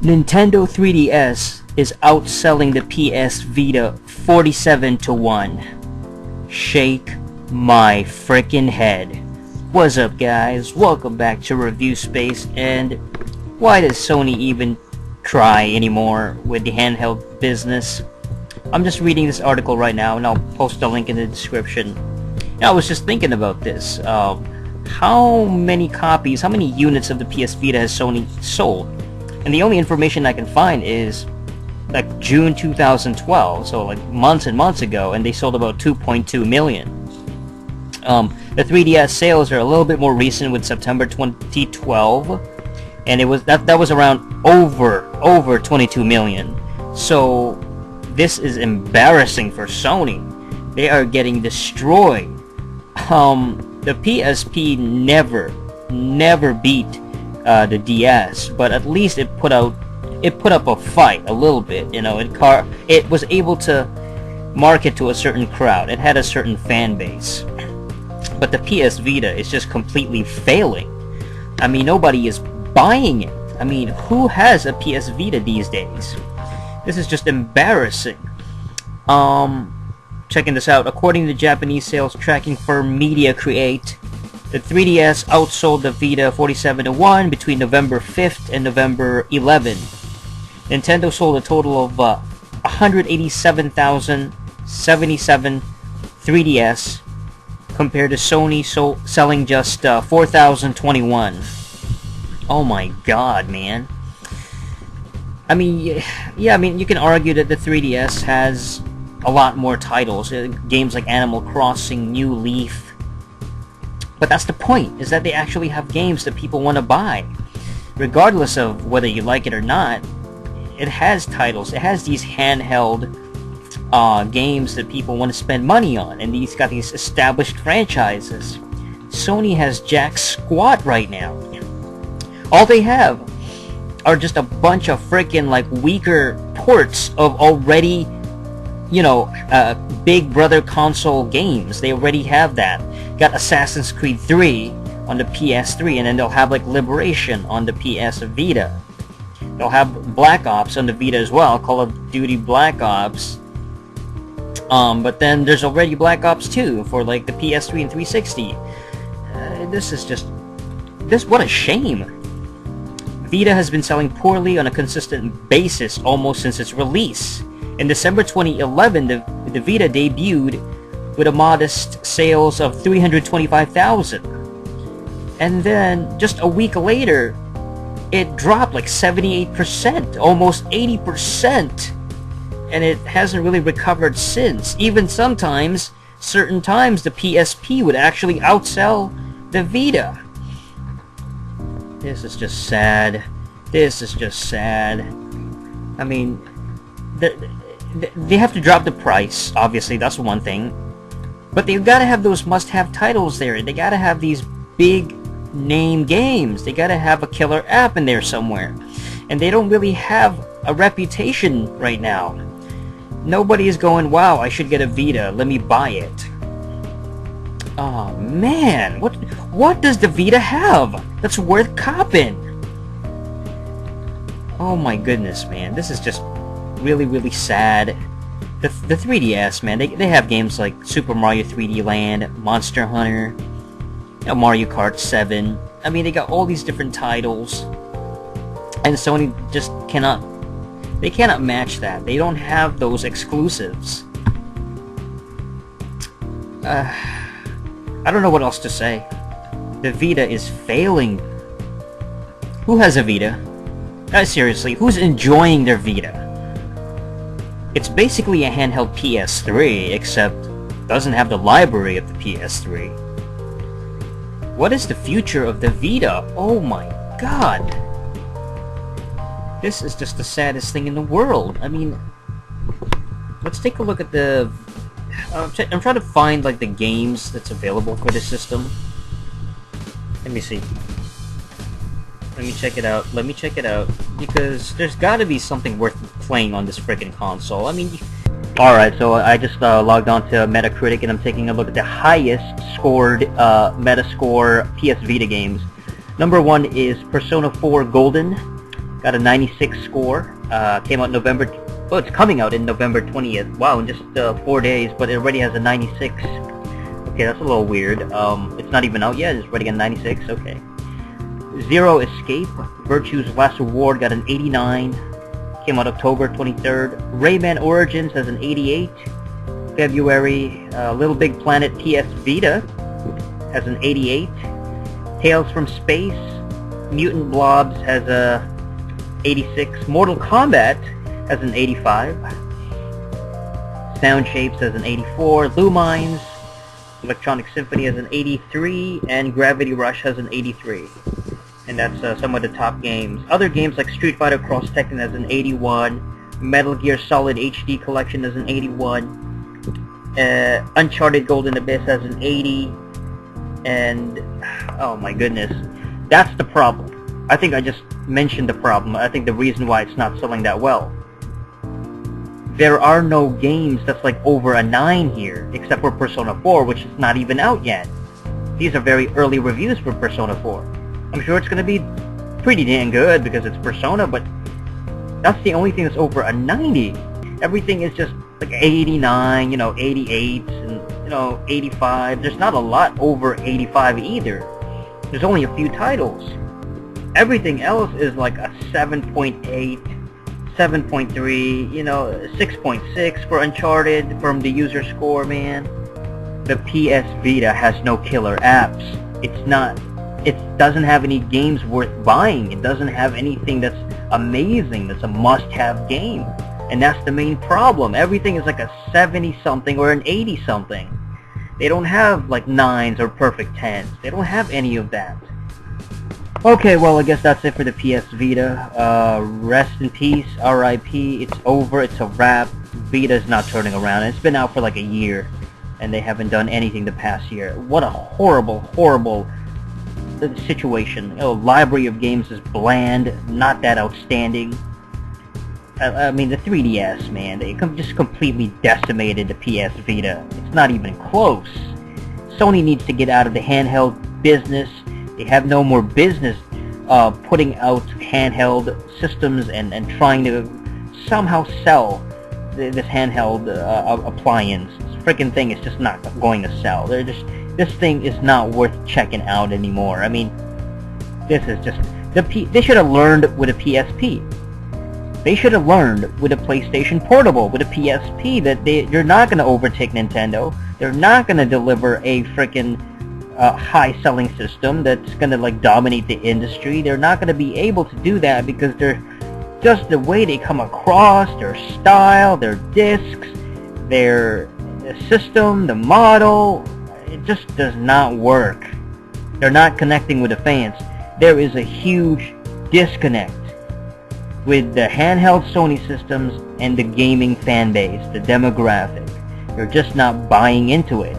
Nintendo 3DS is outselling the PS Vita 47-1. Shake my frickin' head. What's up, guys? Welcome back to Review Space. And why does Sony even try anymore with the handheld business? I'm just reading this article right now, and I'll post a link in the description. And I was just thinking about this. How many units of the PS Vita has Sony sold? And the only information I can find is like June 2012, so like months and months ago, and they sold about 2.2 million. The 3DS sales are a little bit more recent, with September 2012, and that was around over 22 million. So this is embarrassing for Sony. They are getting destroyed. The PSP never beat the DS, but at least it put up a fight a little bit. You know, it was able to market to a certain crowd. It had a certain fan base. But the PS Vita is just completely failing. I mean, nobody is buying it. I mean, who has a PS Vita these days? This is just embarrassing. Checking this out. According to Japanese sales tracking firm Media Create, the 3DS outsold the Vita 47-1 between November 5th and November 11th. Nintendo sold a total of 187,077 3DS, compared to Sony selling just 4,021. Oh my god, man. I mean, yeah, I mean, you can argue that the 3DS has a lot more titles, games like Animal Crossing, New Leaf. But that's the point, is that they actually have games that people want to buy. Regardless of whether you like it or not, it has titles. It has these handheld games that people want to spend money on, and these got these established franchises. Sony has jack squat right now. All they have are just a bunch of freaking like weaker ports of already, you know, Big Brother console games. They already have that. Got Assassin's Creed 3 on the PS3, and then they'll have like Liberation on the PS Vita. They'll have Black Ops on the Vita as well, Call of Duty Black Ops. But then there's already Black Ops 2 for like the PS3 and 360. What a shame. Vita has been selling poorly on a consistent basis almost since its release. In December 2011, the Vita debuted with a modest sales of 325,000. And then, just a week later, it dropped like 78%, almost 80%. And it hasn't really recovered since. Even sometimes, certain times, the PSP would actually outsell the Vita. This is just sad. This is just sad. I mean, they have to drop the price, obviously, that's one thing. But they've got to have those must-have titles there. They got to have these big-name games. They got to have a killer app in there somewhere. And they don't really have a reputation right now. Nobody is going, wow, I should get a Vita, let me buy it. Oh man, what does the Vita have that's worth copping? Oh my goodness, man, this is just really sad. The 3DS, man, they have games like Super Mario 3D Land, Monster Hunter, you know, Mario Kart 7. I mean, they got all these different titles, and Sony just cannot match that. They don't have those exclusives. I don't know what else to say. The Vita is failing. Who has a Vita? Seriously, who's enjoying their Vita? It's basically a handheld PS3, except doesn't have the library of the PS3. What is the future of the Vita? Oh my god. This is just the saddest thing in the world. I mean, let's take a look at the... I'm trying to find like the games that's available for the system. Let me see. Let me check it out. Because there's gotta be something worth playing on this freaking console. I mean... Alright, so I just logged on to Metacritic, and I'm taking a look at the highest scored Metascore PS Vita games. Number 1 is Persona 4 Golden. Got a 96 score. Came out November. Well, it's coming out in November 20th. Wow, in just 4 days, but it already has a 96. Okay, that's a little weird. It's not even out yet. It's already got 96. Okay. Zero Escape. Virtue's Last Reward got an 89. Came out October 23rd. Rayman Origins has an 88. February. Little Big Planet PS Vita has an 88. Tales from Space. Mutant Blobs has a 86. Mortal Kombat has an 85. Sound Shapes has an 84. Lumines. Electronic Symphony has an 83. And Gravity Rush has an 83. And that's some of the top games. Other games like Street Fighter Cross Tekken has an 81. Metal Gear Solid HD Collection has an 81. Uncharted Golden Abyss has an 80. And oh my goodness, that's the problem. I think I just mentioned the problem. I think the reason why it's not selling that well. There are no games that's like over a 9 here, except for Persona 4, which is not even out yet. These are very early reviews for Persona 4. I'm sure it's going to be pretty damn good because it's Persona, but that's the only thing that's over a 90. Everything is just like 89, 88, and 85. There's not a lot over 85 either. There's only a few titles. Everything else is like a 7.8, 7.3, 6.6 for Uncharted from the user score, man. The PS Vita has no killer apps. It doesn't have any games worth buying. It doesn't have anything that's amazing, that's a must-have game. And that's the main problem. Everything is like a 70-something or an 80-something. They don't have like 9s or perfect 10s. They don't have any of that. Okay, well, I guess that's it for the PS Vita. Rest in peace, R.I.P. It's over. It's a wrap. Vita's not turning around. It's been out for like a year, and they haven't done anything the past year. What a horrible, horrible situation. Library of games is bland, not that outstanding. I mean, the 3DS, man, they just completely decimated the PS Vita. It's not even close. Sony needs to get out of the handheld business. They have no more business putting out handheld systems and trying to somehow sell this handheld appliance. This freaking thing is just not going to sell. This thing is not worth checking out anymore. I mean, this is just... They should have learned with a PSP. They should have learned with a PlayStation Portable, with a PSP, that they're not going to overtake Nintendo. They're not going to deliver a freaking high-selling system that's going to like dominate the industry. They're not going to be able to do that because they're just the way they come across, their style, their discs, their system, the model. It just does not work. They're not connecting with the fans. There is a huge disconnect with the handheld Sony systems and the gaming fan base, the demographic. They're just not buying into it.